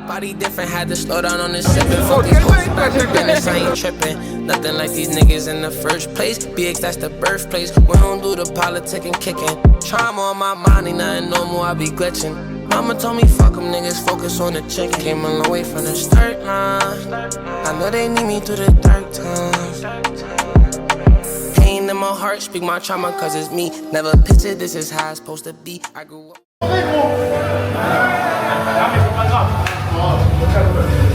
body different, had to slow down on this sipping. Fuck these hoes back to business, I ain't tripping. Nothing like these niggas in the first place. BX, that's the birthplace. We don't do the politic and kicking. Trauma on my mind, ain't nothing normal, I be glitching. Mama told me fuck them niggas, focus on the chicken. Came a long way from the start line. I know they need me through the dark times. Pain in my heart, speak my trauma cause it's me. Never pictured this is how it's supposed to be. I grew up.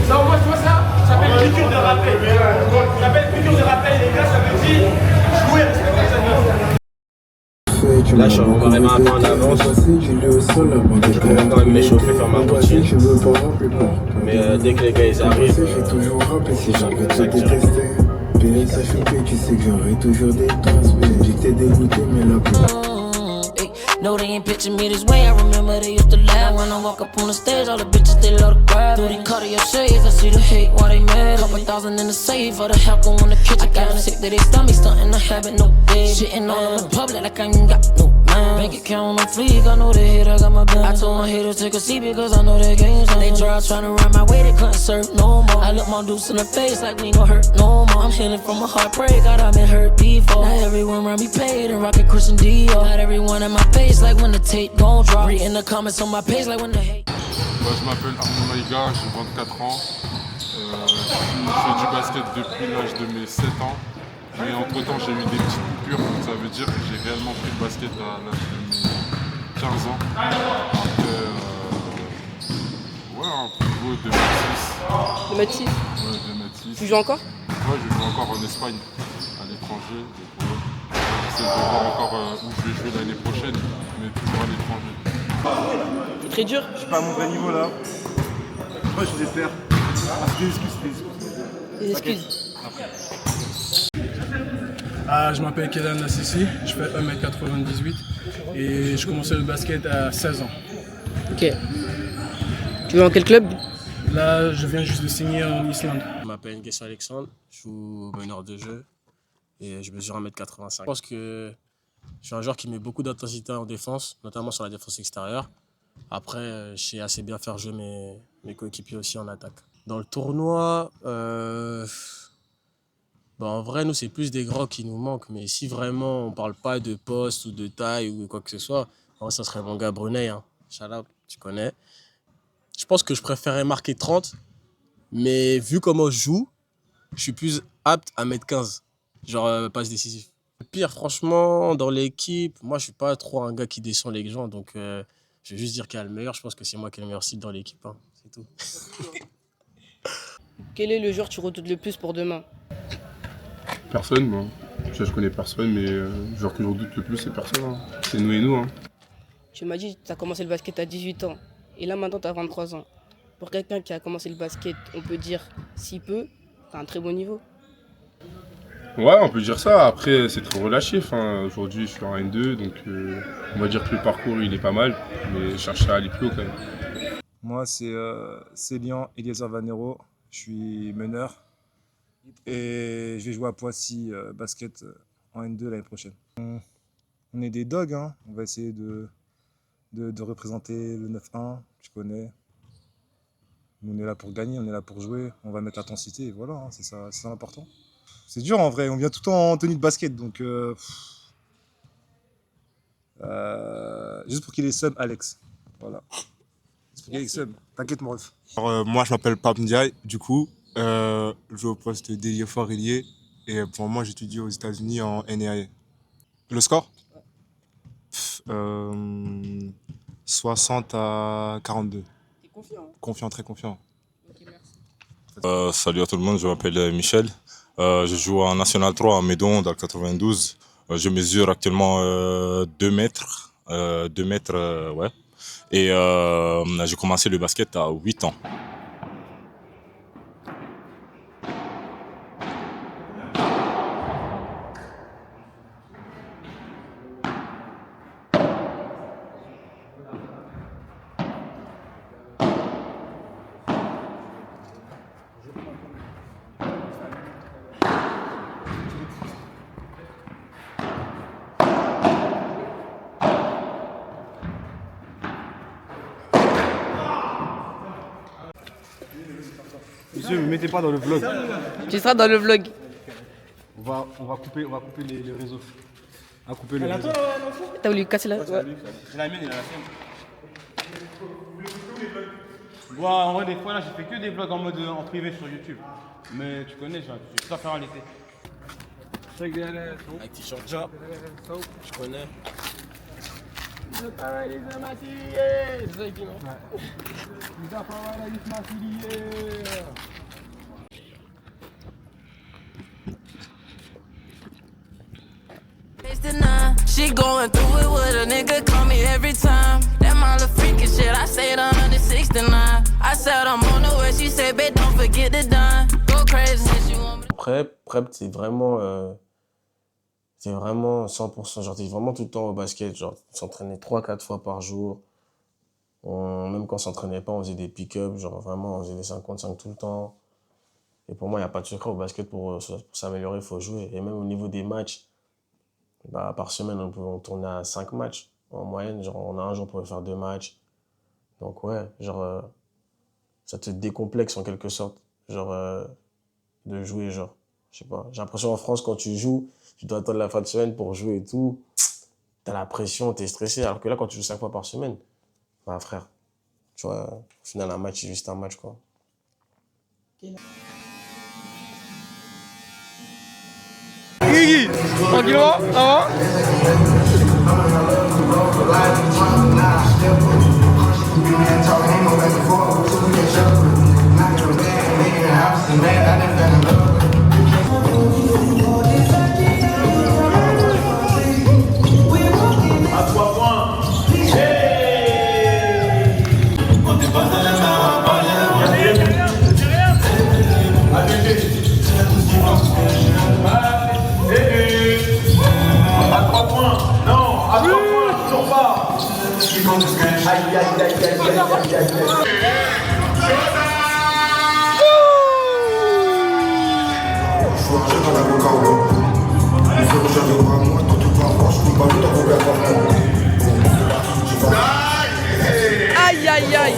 Non, moi je vois ça, ça s'appelle piqûre de rappel. Ça s'appelle piqûre de rappel, les gars, ça veut dire jouer avec les Là, je suis vraiment un peu en avance. Je peux quand même m'échauffer, faire ma routine. Mais dès que les gars ils arrivent, c'est jamais ça que j'arrive. Tu sais que j'aurai toujours des traces. Mais j'ai dit que t'es dégoûté, mais la plus. No, they ain't picture me this way. I remember they used to laugh when I walk up on the stage. All the bitches they love to grab. Do they cut your shades? I see the hate while they mad. Couple thousand in the safe for the help go in the kitchen. I got them sick that they stomach stunting. I haven't no bed. Shitting on them in public like I ain't got no man. Bank account on fleek. I know they hate. I got my band. I told my haters take a seat because I know they games. They try trying to run my way. They couldn't serve no more. I look my deuce in the face like we ain't gon' hurt no more. I'm healing from a heartbreak. God, I've been hurt before. Now everyone around me paid and rockin' Christian Dior. Got everyone in my face like when the tape gon' drop. Reading the comments on my page like when the hate. Moi, je m'appelle Arnaud Maïga, j'ai 24 ans. Je fais du basket depuis l'âge de mes 7 ans. Mais entre temps, j'ai eu des petites coupures. Ça veut dire que j'ai réellement pris le basket à l'âge de mes 15 ans. Après, ouais, un plus beau 2m6. 2m6 Ouais, 2m6. Tu joues encore? Ouais, je joue encore en Espagne, à l'étranger. J'essaie de voir encore où je vais jouer l'année prochaine, mais toujours à l'étranger. C'est très dur? Je suis pas à mon vrai niveau là. Moi je vais faire. Ah, c'est des excuses. Des excuses. Je m'appelle Kélan Nassissi, je fais 1m98 et je commençais le basket à 16 ans. Ok. Tu joues dans quel club? Là, je viens juste de signer en Islande. Je m'appelle Nguesso Alexandre, je joue meneur de jeu et je mesure 1m85. Je pense que je suis un joueur qui met beaucoup d'intensité en défense, notamment sur la défense extérieure. Après, je sais assez bien faire jouer mes coéquipiers aussi en attaque. Dans le tournoi, en vrai, nous, c'est plus des grands qui nous manquent. Mais si vraiment on ne parle pas de poste ou de taille ou quoi que ce soit, ça serait mon gars Brunei. Hein. Shout out, tu connais. Je pense que je préférais marquer 30, mais vu comment je joue, je suis plus apte à mettre 15. Genre, passe décisif. Le pire, franchement, dans l'équipe, moi, je suis pas trop un gars qui descend les gens. Donc, je vais juste dire qu'il y a le meilleur. Je pense que c'est moi qui ai le meilleur site dans l'équipe. Hein. C'est tout. Quel est le joueur que tu redoutes le plus pour demain? Personne, moi. Je connais personne, mais le joueur que je redoute le plus, c'est personne. Hein. C'est nous et nous. Hein. Tu m'as dit que tu as commencé le basket à 18 ans. Et là, maintenant, tu as 23 ans. Pour quelqu'un qui a commencé le basket, on peut dire si peu, tu as un très bon niveau. Ouais, on peut dire ça. Après, c'est trop relatif. Hein. Aujourd'hui, je suis en N2, donc on va dire que le parcours, il est pas mal. Mais je cherche à aller plus haut quand même. Moi, c'est Célian Eliezer Vanero. Je suis meneur. Et je vais jouer à Poissy basket en N2 l'année prochaine. On est des dogs, hein. On va essayer de représenter le 9-1, tu connais. Nous, on est là pour gagner, on est là pour jouer, on va mettre l'intensité et voilà, hein, c'est ça l'important. C'est dur en vrai, on vient tout le temps en tenue de basket, donc juste pour qu'il ait sub, Alex. Voilà. Juste pour qu'il ait sub. T'inquiète, mon ref. Alors, moi, je m'appelle Pape Ndiaye, du coup, je joue au poste d'ailier fort ailier et pour moi, j'étudie aux États-Unis en NAIA. Le score 60 à 42. T'es confiant, hein? Confiant, très confiant. Ok, merci. Salut à tout le monde, je m'appelle Michel. Je joue en National 3 à Médon dans le 92. Je mesure actuellement 2 mètres. 2 mètres, ouais. Et j'ai commencé le basket à 8 ans. Monsieur, ne me mettez pas dans le vlog. Tu seras dans le vlog. On va couper les réseaux. On va couper le réseau. T'as voulu casser la... Ouais. C'est la mienne, il a la sienne. Ouais, en vrai, des fois, là, j'ai fait que des vlogs en mode en privé sur YouTube. Mais tu connais, j'ai ça faire en l'été. Avec t-shirt job. Je connais. She going through it with a nigga, call me every time. That my little freaky shit, I say it 169. I said I'm on the way, she said, babe, don't forget the dime. Go crazy if you want me. Après, prep, c'est vraiment 100%. Genre, t'es vraiment tout le temps au basket. Genre, on s'entraînait 3-4 fois par jour. Même quand on s'entraînait pas, on faisait des pick-up. Genre, vraiment, on faisait des 55 tout le temps. Et pour moi, il n'y a pas de secret au basket pour s'améliorer, il faut jouer. Et même au niveau des matchs, bah, par semaine, on tournait à 5 matchs. En moyenne, genre, on a un jour pour faire 2 matchs. Donc, ouais, genre, ça te décomplexe en quelque sorte. Genre, de jouer, genre, je sais pas. J'ai l'impression en France, quand tu joues, tu dois attendre la fin de semaine pour jouer et tout. T'as la pression, t'es stressé. Alors que là, quand tu joues 5 fois par semaine, bah, frère, tu vois, au final, un match, c'est juste un match, quoi. Guigui, tranquillement, ça va? À 3 points. Aïe, aïe, aïe.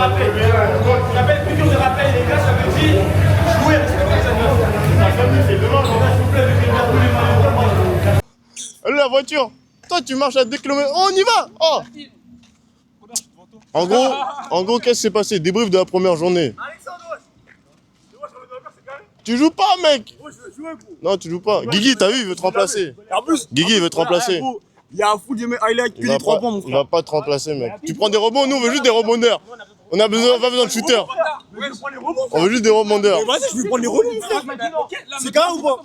rappel. Ça s'appelle piqûre de rappel, les gars, ça veut dire jouer avec cette personne. C'est demain, s'il vous plaît, de faire tous les maillots. Allez, la voiture. Toi, tu marches à 2 km. Oh, on y va. Oh. En gros, qu'est-ce qui s'est passé? Débrief de la première journée. Tu joues pas, mec. Non, tu joues pas. Guigui, t'as vu, il veut te remplacer. Guigui, il veut te remplacer. Il y a un full de mes highlights que des 3 points, mon frère. Il va pas te remplacer, mec. Tu prends des rebonds, nous, on veut juste des rebondeurs. On a pas besoin de shooters. On veut juste des rebondeurs. Vas-y, je vais prendre les rebonds. C'est carré ou pas?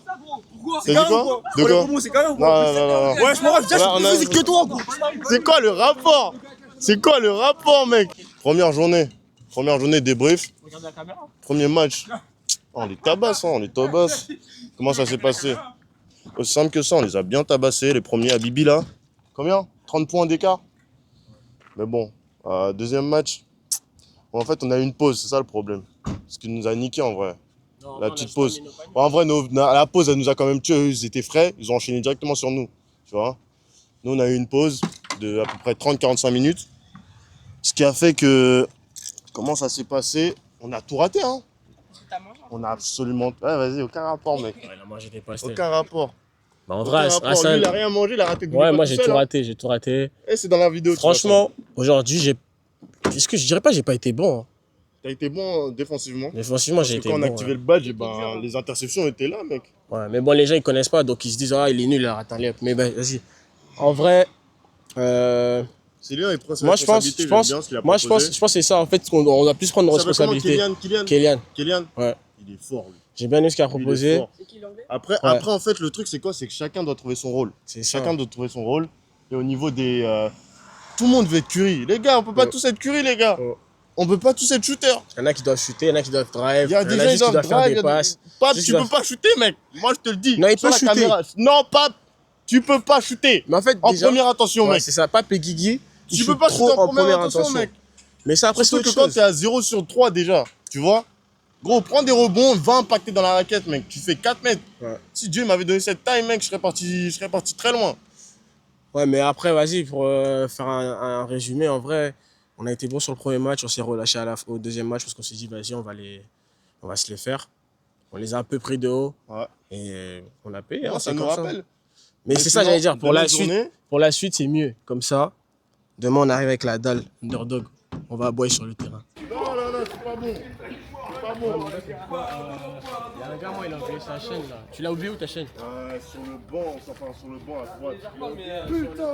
C'est quoi? De quoi? C'est carré ou pas? Non. Ouais, je me rappelle, je suis plus physique que toi, gros. C'est quoi le rapport? C'est quoi le rapport, mec? Première journée débrief. Premier match. Oh, on les tabasse, on les tabasse. Comment ça s'est passé? Aussi simple que ça, on les a bien tabassés, les premiers à Bibi là. Combien? 30 points d'écart. Mais bon, deuxième match, en fait on a eu une pause, c'est ça le problème. Ce qui nous a niqué en vrai. Non, la petite pause. En vrai, la pause, elle nous a quand même tué. Ils étaient frais, ils ont enchaîné directement sur nous. Tu vois? Nous, on a eu une pause de à peu près 30-45 minutes. Ce qui a fait que, comment ça s'est passé? On a tout raté, hein. On a absolument... Ouais, vas-y, aucun rapport, mec. Ouais, il a mangé des pastèques. Aucun rapport. Bah, en vrai, lui, il a rien mangé, il a raté. Ouais, moi, j'ai tout raté, j'ai tout raté. Et c'est dans la vidéo. Franchement, aujourd'hui, est-ce que je dirais pas que j'ai pas été bon, hein. T'as été bon défensivement. Défensivement, j'ai été bon. Quand on a activé le badge, ben, les interceptions étaient là, mec. Ouais, mais bon, les gens, ils connaissent pas, donc ils se disent, ah, il est nul, il a raté un layup. Mais ben, vas-y. En vrai, c'est lui, il prend sa responsabilité. Je pense que c'est ça, en fait, qu'on doit plus prendre nos responsabilités. Kélian. Ouais. Il est fort, lui. J'ai bien aimé ce qu'il a proposé. Après, en fait, le truc, c'est quoi? C'est que chacun doit trouver son rôle. Chacun doit trouver son rôle. Et au niveau des... tout le monde veut être Curry. Les gars, on peut pas tous être Curry, les gars. On peut pas tous être shooter. Il y en a qui doivent shooter, il y en a qui doivent drive. Il y a des gens qui doivent faire des passes. Tu peux pas shooter, mec. Moi, je te le dis. Non, il peut shooter. Non, pas. Tu peux pas shooter. Mais en fait, en première intention, mec. C'est ça, pas Guigui. Tu peux pas shooter en première intention, mec. Mais ça, après, surtout que quand t'es à 0 sur 3 déjà, tu vois. Gros, prends des rebonds, va impacter dans la raquette, mec. Tu fais 4 mètres. Ouais. Si Dieu m'avait donné cette taille, mec, je serais parti très loin. Ouais, mais après, vas-y, pour faire un résumé, en vrai, on a été bon sur le premier match, on s'est relâché au deuxième match parce qu'on s'est dit, vas-y, on va se les faire. On les a un peu pris de haut. Ouais. Et on a payé. Ça nous rappelle. Mais c'est ça, j'allais dire, pour la suite, c'est mieux. Comme ça, demain, on arrive avec la dalle, underdog. On va aboyer sur le terrain. Non, c'est pas bon. Il y a un gars, moi, il a oublié sa chaîne là. Tu l'as oublié où ta chaîne? Sur le banc, à droite. Putain!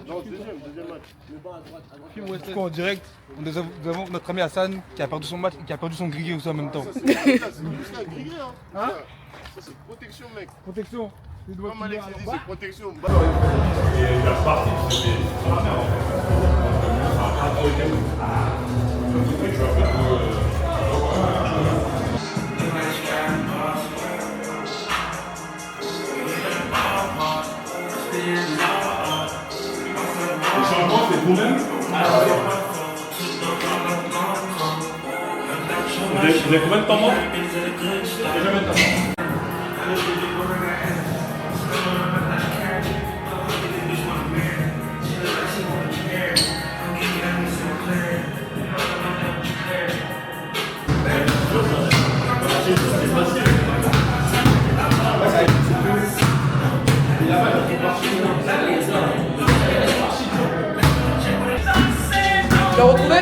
Non, deuxième match. Le banc à droite. Du coup, en direct, nous avons notre ami Hassan qui a perdu son match et qui a perdu son grillé aussi en même temps. C'est plus qu'un grillé, hein? Ça, c'est protection, mec. Protection. Comme Alex dit, c'est protection. C'est vous-même. Vous avez combien de temps mort? Combien de temps? Tu l'as retrouvé?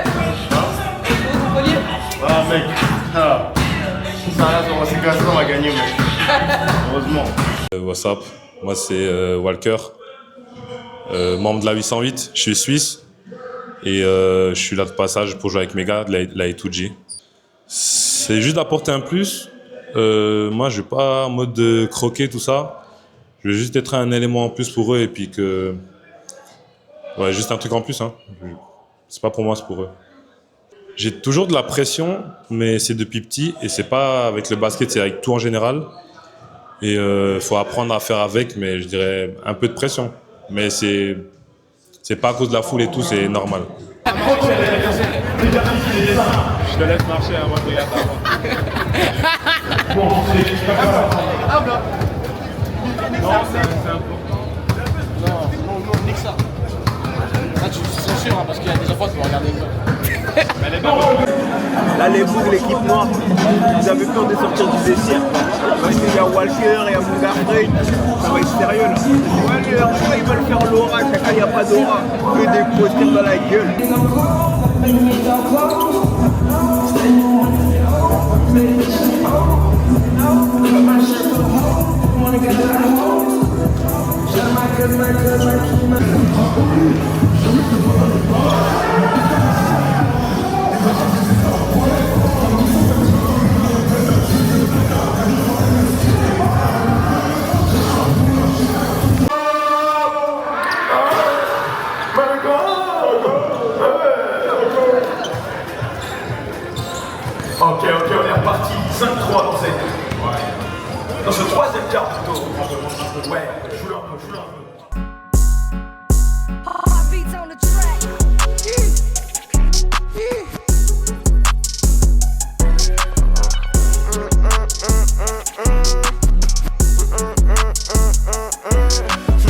Ah, mec. C'est cassé, on va gagner, mec. Heureusement. What's up? Moi, c'est Walker, membre de la 808. Je suis suisse et je suis là de passage pour jouer avec mes gars de la A2G. C'est juste d'apporter un plus. Moi, je ne vais pas en mode de croquer, tout ça. Je veux juste être un élément en plus pour eux et puis que... Ouais, juste un truc en plus, hein. C'est pas pour moi, c'est pour eux. J'ai toujours de la pression, mais c'est depuis petit et c'est pas avec le basket, c'est avec tout en général. Et faut apprendre à faire avec, mais je dirais un peu de pression. Mais c'est pas à cause de la foule et tout, c'est normal. Je te laisse marcher, hein, moi je regarde avant. Non, c'est important. Non, nique ça. C'est sûr, hein, parce qu'il y a des enfants qui vont regarder ça. Là, les bougs, l'équipe noire, ils avaient peur de sortir du vestiaire. Parce qu'il y a Walker, il y a Mouga Frey, ça va être sérieux là. Walker, pourquoi ils veulent faire l'aura? Chacun, il n'y a pas d'aura. Que des posters dans la gueule. Ok, on est reparti. 5-3 dans ce troisième quart plutôt. Ouais, joue-le un peu.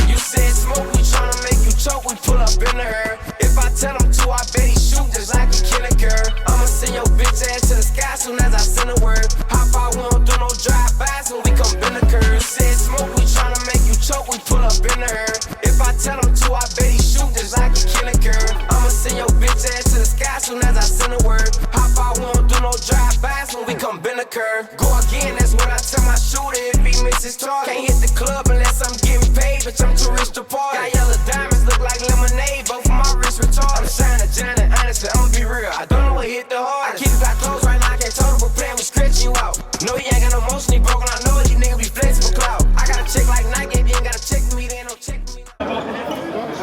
You said smoke, we tryna make you choke, we pull up in the herd. If I tell him to, I bet he shoot just like he kill a girl. I'ma send your bitch ass to the sky soon as I send a word. Hop out, we don't do no drive-bys when we come bend the curve. You said smoke, we tryna make you choke, we pull up in the herd. If I tell him to, I bet he shoot just like he kill a girl. I'ma send your bitch ass to the sky soon as I send a word. Hop out, we don't do no drive-bys when we come bend the curve. Go again, that's what I tell my shooter if he misses target. Can't hit the club unless I'm getting paid, bitch, I'm too rich to party. Got yellow diamonds, look like lemonade, both of my wrists retarded. I'm shining, Johnny, honestly, I'ma be real, I don't know what hit the hardest. I keep it got close right now, I can't total, but playing with stretching you out. No, he ain't got no motion, he broken, I know these niggas be flexing for clout. I got a check like Nike, if you ain't got a check me, there ain't no check me.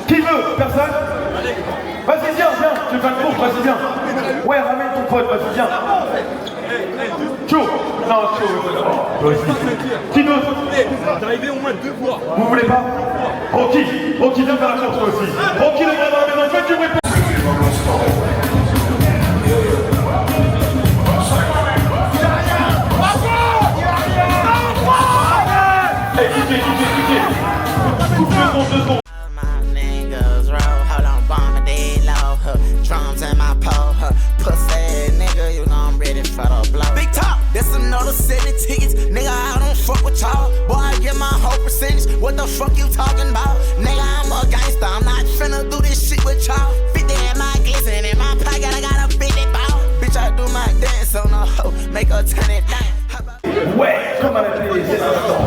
Qui veut? Personne? Vas-y, viens, tu fais le tour, vas-y, viens. Ouais, ramène ton pote, vas-y, viens. Chou. Non, Chou. Qui d'autre? T'es arrivé au moins 2 fois. Vous voulez pas? Rocky, viens faire la course toi aussi. Rocky, le bras dans la maison, faites du bruit. Hey, quittez. Coupe 2 secondes. Drums in my pole, pussy nigga, you know I'm ready for the blow. Big top, that's another 70 tickets, nigga, I don't fuck with y'all. Boy, I get my whole percentage, what the fuck you talking about? Nigga, I'm a gangster, I'm not finna do this shit with y'all. 50 in my glisten, in my pocket, I got a 50 ball. Bitch, I do my dance on a hoe, make her turn it down. Ouais, comme à la télé, c'est l'instant.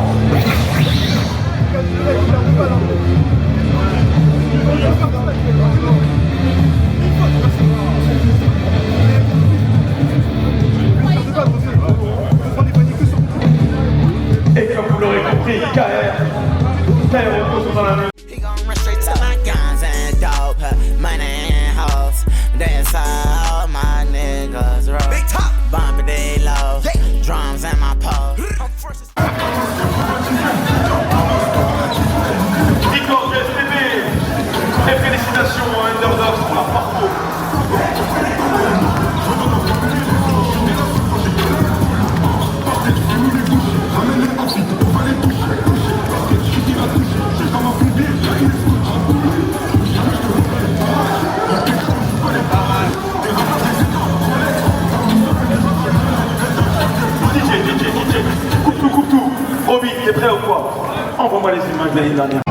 Et comme vous l'aurez compris, KR repose dans la main. He gon' run straight to my guns and dope, money and hoes. That's how all my niggas roll. Big top, bumpin' they low, drums in my pole. Victoire du STB et félicitations à Underdog pour leur parcours. DJ, coupe tout. Roby, t'es prêt ou quoi? Envoie-moi les images de l'année dernière.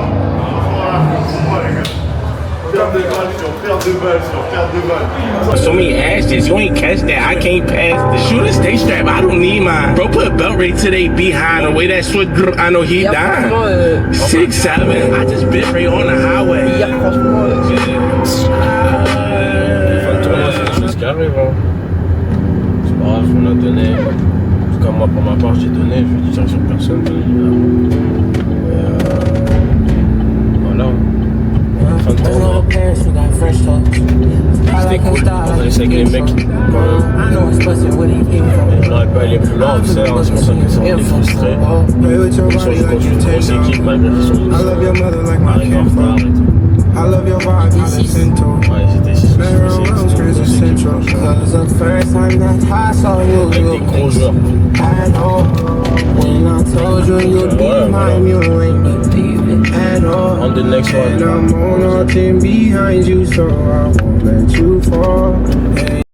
So many ashes, you ain't catch that. I can't pass the shooter stay strap. I don't need mine. Bro, put a belt right to they behind. The way that switch, I know he dying. 6'7", I just bit right on the highway. C'est des choses qui arrivent. Hein. C'est pas grave, on a donné. En tout cas, moi, pour ma part, j'ai donné. Je vais dire sur personne, bien évidemment. Voilà. Fin de tournoi. C'était cool. On a laissé avec les mecs. On n'aurait pas allé plus loin, on sait, hein, c'est pour ça que ça, on est frustrés. Ils sont contre une grosse équipe malgré qu'ils sont arrivés en retard et tout. I love your vibe, you listen to. Never around crazy central. Cause the first time that I saw you, you I know. When I told you you'd be mine, you ain't believe it at all. On the next one. And I'm on our team behind you. so I won't let you fall.